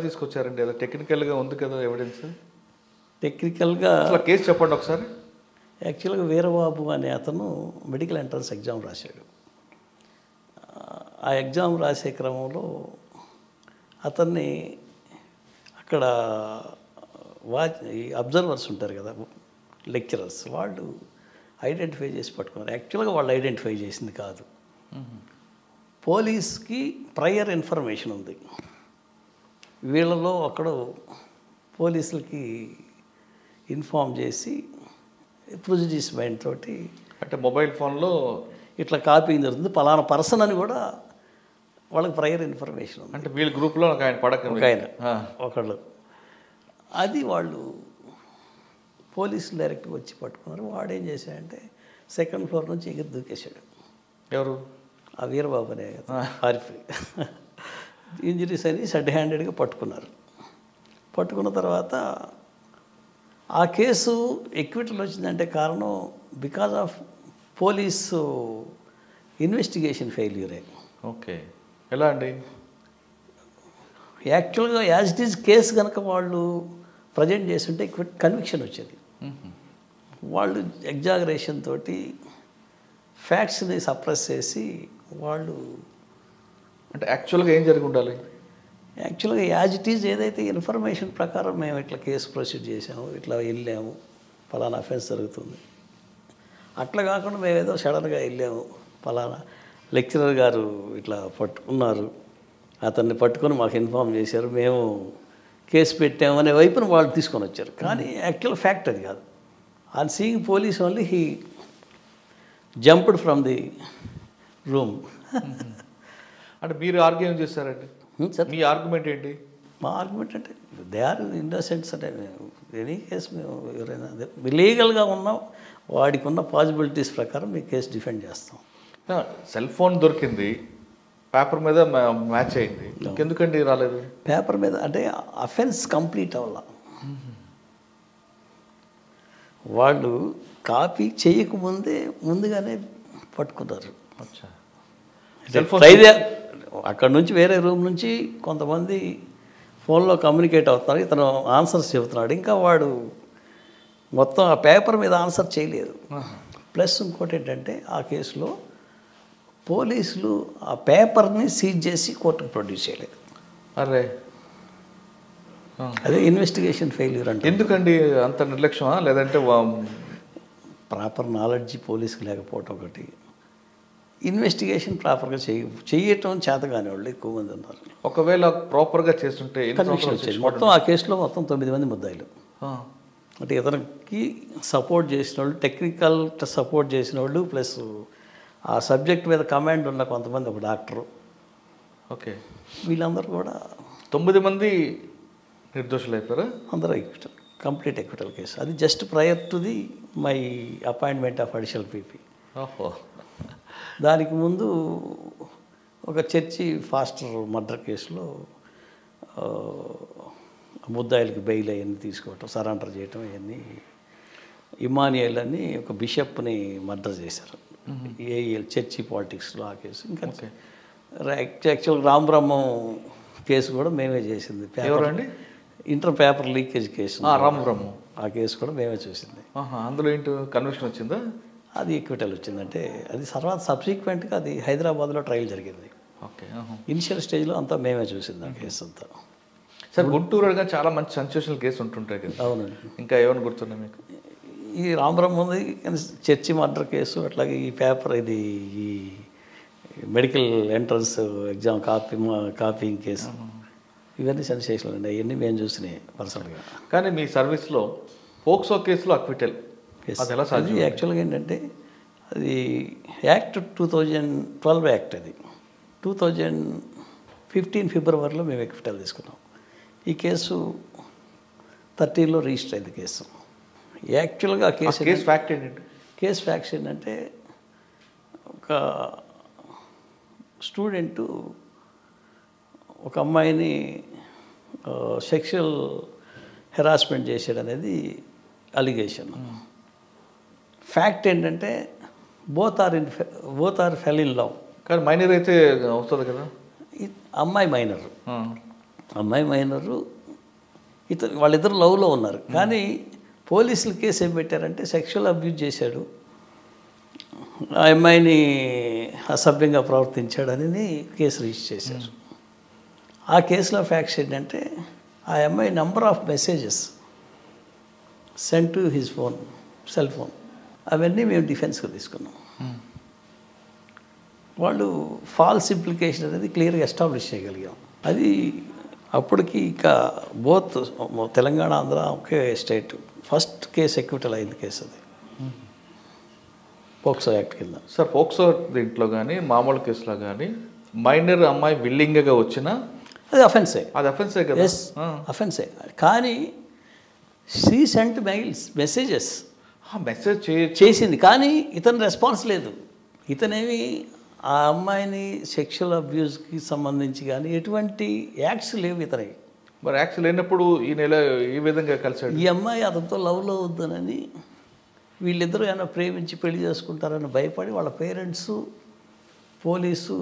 తీసుకొచ్చారండి? అలా టెక్నికల్గా ఉంది కదా ఎవిడెన్స్? టెక్నికల్గా అసలు కేసు చెప్పండి ఒకసారి. యాక్చువల్గా వీరబాబు అనే అతను మెడికల్ ఎంట్రన్స్ ఎగ్జామ్ రాశాడు. ఆ ఎగ్జామ్ రాసే క్రమంలో అతన్ని అక్కడ ఈ అబ్జర్వర్స్ ఉంటారు కదా, లెక్చరర్స్, వాళ్ళు ఐడెంటిఫై చేసి పట్టుకున్నారు. యాక్చువల్గా వాళ్ళు ఐడెంటిఫై చేసింది కాదు, పోలీస్కి ప్రయర్ ఇన్ఫర్మేషన్ ఉంది. వీళ్ళలో ఒకడు పోలీసులకి ఇన్ఫామ్ చేసి ప్రుజుడిస్ మైండ్ తోటి, అంటే మొబైల్ ఫోన్లో ఇట్లా కాపీయింగ్ జరుగుతుంది, పలానా పర్సన్ అని కూడా వాళ్ళకి ప్రయర్ ఇన్ఫర్మేషన్ ఉంది. అంటే వీళ్ళ గ్రూప్లో ఆయన ఒకళ్ళు అది వాళ్ళు పోలీసులు డైరెక్ట్గా వచ్చి పట్టుకున్నారు. వాడేం చేశాడంటే సెకండ్ ఫ్లోర్ నుంచి ఎగిరి దూకేశాడు. ఎవరు? ఆ వీరబాబు అనే పారిపోయి ఇంజరీస్ అని షడ్ హ్యాండెడ్గా పట్టుకున్నారు. పట్టుకున్న తర్వాత ఆ కేసు ఎక్విటల్ వచ్చిందంటే కారణం బికాజ్ ఆఫ్ పోలీసు ఇన్వెస్టిగేషన్ ఫెయిల్యూరే. ఓకే, ఎలా అండి? యాక్చువల్గా యాజ్ ఇట్ ఈజ్ కేసు కనుక వాళ్ళు ప్రజెంట్ చేస్తుంటే కన్విక్షన్ వచ్చేది. వాళ్ళు ఎగ్జాగరేషన్ తోటి ఫ్యాక్ట్స్ని సప్రెస్ చేసి వాళ్ళు, అంటే యాక్చువల్గా ఏం జరిగి ఉండాలి? యాక్చువల్గా యాజ్ ఇట్ ఈజ్ ఏదైతే ఇన్ఫర్మేషన్ ప్రకారం మేము ఇట్లా కేసు ప్రొసీడ్ చేసాము, ఇట్లా వెళ్ళాము, ఫలానా అఫెన్స్ జరుగుతుంది, అట్లా కాకుండా మేము ఏదో సడన్గా వెళ్ళాము, ఫలానా లెక్చరర్ గారు ఇట్లా పట్టుకున్నారు, అతన్ని పట్టుకొని మాకు ఇన్ఫామ్ చేశారు, మేము కేసు పెట్టాము అనే వైపున వాళ్ళు తీసుకొని వచ్చారు. కానీ యాక్చువల్ ఫ్యాక్ట్ అది కాదు. On seeing police only he jumped from the room. అంటే మీరు ఆర్గ్యూ చేస్తారండి? మీ ఆర్గ్యుమెంట్ ఏంటి? మా ఆర్గ్యుమెంట్ అంటే దే ఆర్ ఇన్నోసెంట్స్. అంటే ఎనీ కేసు మేము ఎవరైనా లీగల్గా ఉన్నాం, వాడికి ఉన్న పాసిబిలిటీస్ ప్రకారం మీ కేసు డిఫెండ్ చేస్తాం. సెల్ ఫోన్ దొరికింది, పేపర్ మీద మ్యాచ్ అయింది, ఇంకెందుకండి రాలేదు? పేపర్ మీద అంటే అఫెన్స్ కంప్లీట్ అవ్వాల. వాళ్ళు కాపీ చేయకముందే ముందుగానే పట్టుకున్నారు. అక్కడ నుంచి వేరే రూమ్ నుంచి కొంతమంది ఫోన్లో కమ్యూనికేట్ అవుతున్నారు, ఇతను ఆన్సర్స్ చెబుతున్నాడు, ఇంకా వాడు మొత్తం ఆ పేపర్ మీద ఆన్సర్ చేయలేదు. ప్లస్ ఇంకోటి ఏంటంటే ఆ కేసులో పోలీసులు ఆ పేపర్ని సీజ్ చేసి కోర్టుకు ప్రొడ్యూస్ చేయలేదు. అరే, అదే ఇన్వెస్టిగేషన్ ఫెయిల్యూర్ అంటే. ఎందుకండి అంత నిర్లక్ష్యమా, లేదంటే ప్రాపర్ నాలెడ్జ్ పోలీసుకి లేకపోవటం ఒకటి, ఇన్వెస్టిగేషన్ ప్రాపర్గా చేయటం చేత కాని వాళ్ళు ఎక్కువ మంది ఉన్నారు. ఒకవేళ ప్రాపర్గా చేస్తుంటే కన్విక్షన్ వచ్చేది. మొత్తం ఆ కేసులో మొత్తం 9 మంది ముద్దాయిలు. అంటే ఇతనికి సపోర్ట్ చేసిన వాళ్ళు, టెక్నికల్ సపోర్ట్ చేసిన వాళ్ళు, ప్లస్ ఆ సబ్జెక్ట్ మీద కమాండ్ ఉన్న కొంతమంది, ఒక డాక్టరు. ఓకే, వీళ్ళందరూ కూడా 9 మంది నిర్దోషులు అయిపోయారు. అందరూ ఎక్విటల్, కంప్లీట్ ఎక్విటల్ కేసు. అది just prior to the my appointment of additional PP. ఓహో, దానికి ముందు ఒక చర్చి ఫాస్టర్ మర్డర్ కేసులో ముద్దాయిలకి బెయిల్ అవన్నీ తీసుకోవటం, సరెండర్ చేయటం, అవన్నీ ఇమానియల్ అని ఒక బిషప్ని మర్డర్ చేశారు. ఏఎల్ చర్చి పాలిటిక్స్లో ఆ కేసు. ఇంకా యాక్చువల్ రామ్ బ్రహ్మం కేసు కూడా మేమే చేసింది. ఎవరండి? Inter paper leakage case Ram Brahmam, ఆ కేసు కూడా మేమే చూసింది. అందులో ఏంటి కన్విక్షన్ వచ్చిందా? అది ఈక్విటల్ వచ్చిందంటే అది తర్వాత సబ్సిక్వెంట్గా అది హైదరాబాద్లో ట్రయల్ జరిగింది. ఓకే, ఇనిషియల్ స్టేజ్లో అంతా మేమే చూసింది ఆ కేసు అంతా. సార్, గుంటూరు అడగా చాలా మంచి సెన్సేషనల్ కేసు ఉంటుంటాయి కదా. అవునండి. ఇంకా ఏమైనా గుర్తున్నాయి మీకు? ఈ రామబ్రహ్మది చర్చి మర్డర్ కేసు, అట్లాగే ఈ పేపర్, ఇది ఈ medical entrance exam copying case, ఇవన్నీ సెన్సేషనల్ అండి. అవన్నీ మేము చూసినాయి పర్సనల్గా. కానీ మీ సర్వీస్లో పోక్సో కేసులో అక్విటల్ అది ఎలా సాధ్యం? అది యాక్చువల్గా ఏంటంటే అది యాక్ట్ 2012 యాక్ట్. అది 2015 ఫిబ్రవరిలో మేము అక్విటల్ తీసుకున్నాం. ఈ కేసు 13లో రిజిస్టర్ అయింది కేసు. యాక్చువల్గా కేసు ఫ్యాక్ట్ ఏంటంటే, కేసు ఫ్యాక్ట్స్ ఏంటంటే ఒక స్టూడెంటు ఒక అమ్మాయిని సెక్షువల్ హెరాస్మెంట్ చేశాడు అనేది అలిగేషన్. ఫ్యాక్ట్ ఏంటంటే both are fell in love. కానీ మైనర్ అయితే వస్తుంది కదా. అమ్మాయి మైనర్, అమ్మాయి మైనరు, వాళ్ళిద్దరు లవ్లో ఉన్నారు. కానీ పోలీసులు కేసు ఏం పెట్టారంటే సెక్షువల్ అబ్యూజ్ చేశాడు, ఆ అమ్మాయిని అసభ్యంగా ప్రవర్తించాడని కేసు రిజిస్టర్ చేశారు. ఆ కేసులో ఫ్యాక్ట్స్ ఏంటంటే ఆ అమ్మాయి number of messages send to his phone, cell phone, అవన్నీ మేము డిఫెన్స్గా తీసుకున్నాం. వాళ్ళు ఫాల్స్ ఇంప్లికేషన్ అనేది క్లియర్గా ఎస్టాబ్లిష్ చేయగలిగాం. అది అప్పటికి ఇక బోత్ తెలంగాణ ఆంధ్ర ఒకే స్టేట్ ఫస్ట్ కేసు ఎక్విటల్ అయింది కేసు అది పోక్సో యాక్ట్ కింద. సార్ పోక్సో దీంట్లో కానీ మామూలు కేసులో కానీ మైనర్ అమ్మాయి విల్లింగ్గా వచ్చినా అది అఫెన్సే. అది అఫెన్సే కదా? ఎస్, అఫెన్సే. కానీ షీ సెంట్ మెసేజెస్ మెసేజ్ చేసింది, కానీ ఇతను రెస్పాన్స్ లేదు. ఇతనేమి ఆ అమ్మాయిని సెక్షువల్ అబ్యూస్కి సంబంధించి కానీ ఎటువంటి యాక్ట్స్ లేవు ఇతనికి. మరి యాక్ట్స్ లేనప్పుడు ఈ నెల ఈ విధంగా కలిసాడు. ఈ అమ్మాయి అతనితో లవ్లో వద్దునని, వీళ్ళిద్దరూ ఏమైనా ప్రేమించి పెళ్లి చేసుకుంటారని భయపడి వాళ్ళ పేరెంట్స్, పోలీసు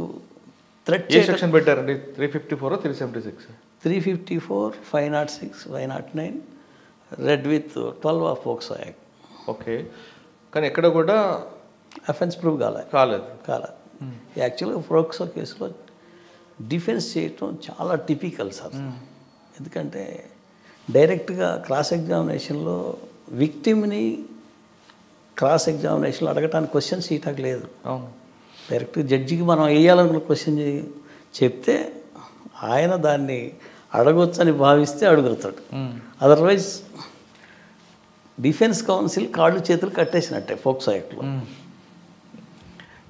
థ్రెట్ సెక్షన్ పెట్టారండి. 354 376 354 506 509 red with 12 of POCSO act. Okay, కానీ ఎక్కడ కూడా అఫెన్స్ ప్రూవ్ కాలేదు. యాక్చువల్గా పోక్సో కేసులో డిఫెన్స్ చేయటం చాలా టిపికల్ సార్. ఎందుకంటే డైరెక్ట్గా క్రాస్ ఎగ్జామినేషన్లో విక్టిమ్ని క్రాస్ ఎగ్జామినేషన్లో అడగటానికి క్వశ్చన్స్ ఈటాకు లేదు. అవును, డైరెక్ట్గా జడ్జికి మనం వేయాలనుకున్న క్వశ్చన్ చెప్తే ఆయన దాన్ని అడగొచ్చని భావిస్తే అడుగుతాడు. అదర్వైజ్ డిఫెన్స్ కౌన్సిల్ కాళ్ళు చేతులు కట్టేసినట్టే పోక్సో యాక్ట్లో.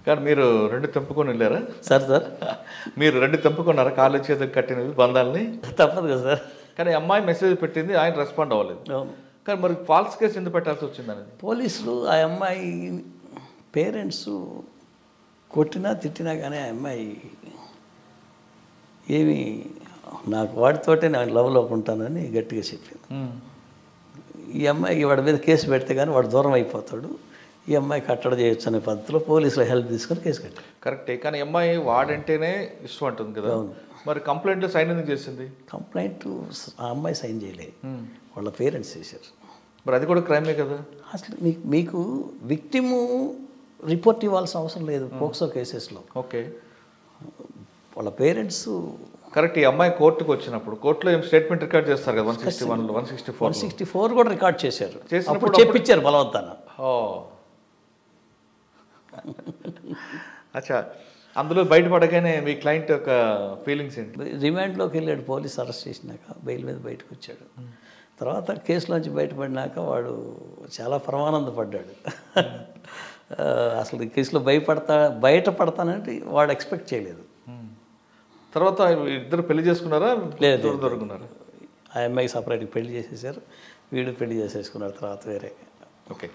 కానీ మీరు 2 తెంపుకొని వెళ్ళారా సార్? మీరు 2 తెంపుకున్నారా కాళ్ళు చేతులు కట్టినవి బంధాలని? తప్పదు కదా సార్. కానీ అమ్మాయి మెసేజ్ పెట్టింది, ఆయన రెస్పాండ్ అవ్వలేదు. అవును. కానీ మరి ఫాల్స్ కేసు ఎందుకు పెట్టాల్సి వచ్చింది అనేది పోలీసులు ఆ అమ్మాయి పేరెంట్స్ కొట్టినా తిట్టినా కానీ ఆ అమ్మాయి ఏమి నాకు వాడితోటే నేను లవ్లో ఉంటానని గట్టిగా చెప్పింది. ఈ అమ్మాయికి వాడి మీద కేసు పెడితే కానీ వాడు దూరం అయిపోతాడు, ఈ అమ్మాయి కట్టడి చేయొచ్చు అనే పద్ధతిలో పోలీసులు హెల్ప్ తీసుకొని కేసు కట్టారు. కరెక్టే, కానీ అమ్మాయి వాడంటేనే ఇష్టం అంటుంది కదా. మరి కంప్లైంట్లో సైన్ ఎందుకు చేసింది? కంప్లైంట్ ఆ అమ్మాయి సైన్ చేయలేదు, వాళ్ళ పేరెంట్స్ చేశారు. మరి అది కూడా క్రైమే కదా. అసలు మీకు విక్టిము రిపోర్ట్ ఇవ్వాల్సిన అవసరం లేదు పోక్సో కేసెస్లో. ఓకే, వాళ్ళ పేరెంట్స్ కరెక్ట్. ఈ అమ్మాయి కోర్టుకు వచ్చినప్పుడు కోర్టులో ఏం స్టేట్మెంట్ రికార్డ్ చేస్తారు కదా, 161 164 కూడా రికార్డ్ చేశారు. చేసినప్పుడు చెప్పించారు బలవంతాన. అచ్చా, అందులో బయటపడగానే మీ క్లయింట్ యొక్క ఫీలింగ్స్ ఏంటి? రిమాండ్లోకి వెళ్ళాడు, పోలీస్ అరెస్ట్ చేసినాక బెయిల్ మీద బయటకు వచ్చాడు. తర్వాత కేసులోంచి బయటపడినాక వాడు చాలా పరమానందపడ్డాడు. అసలు ఈ కేసులో బయటపడతానంటే వాడు ఎక్స్పెక్ట్ చేయలేదు. తర్వాత ఇద్దరు పెళ్లి చేసుకున్నారా? లేదు, దొరుకున్నారా? ఆ అమ్మాయికి సపరేట్గా పెళ్లి చేసేసారు, వీడు పెళ్లి చేసేసుకున్నారు తర్వాత వేరే. ఓకే.